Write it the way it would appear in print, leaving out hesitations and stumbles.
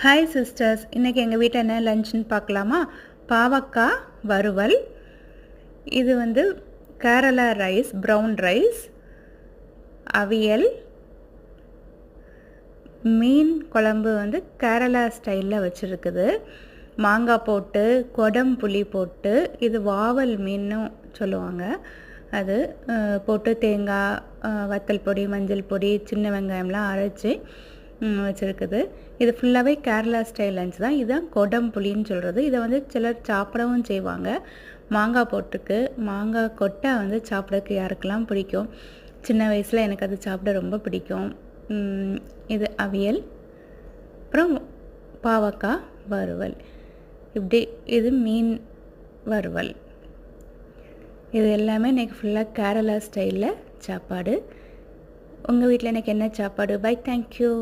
Hi sisters, இன்றைக்கி எங்கள் வீட்டில் என்ன லஞ்சுன்னு பார்க்கலாமா? பாவக்காய் வறுவல், இது வந்து கேரளா ரைஸ், ப்ரௌன் ரைஸ், அவியல், மீன் குழம்பு வந்து கேரளா ஸ்டைலில் வச்சுருக்குது, மாங்காய் போட்டு கொடம்புளி போட்டு, இது வாவல் மீனும் சொல்லுவாங்க, அது போட்டு தேங்காய், வத்தல் பொடி, மஞ்சள் பொடி, சின்ன வெங்காயம்லாம் அரைச்சி வச்சுருக்குது. இது ஃபுல்லாகவே கேரளா ஸ்டைல் லஞ்ச் தான். இதுதான் கொடம்புளின்னு சொல்கிறது. இதை வந்து சிலர் சாப்பிடவும் செய்வாங்க. மாங்காய் போட்டுக்கு, மாங்காய் கொட்டை வந்து சாப்பிடக்கு யாருக்கெல்லாம் பிடிக்கும். சின்ன வயசில் எனக்கு அது சாப்பிட ரொம்ப பிடிக்கும். இது அவியல், அப்புறம் பாவக்காய் வறுவல், இப்படி இது மீன் வறுவல். இது எல்லாமே இன்றைக்கி ஃபுல்லாக கேரளா ஸ்டைலில் சாப்பாடு. உங்கள் வீட்டில் எனக்கு என்ன சாப்பாடு? Bye, thank you.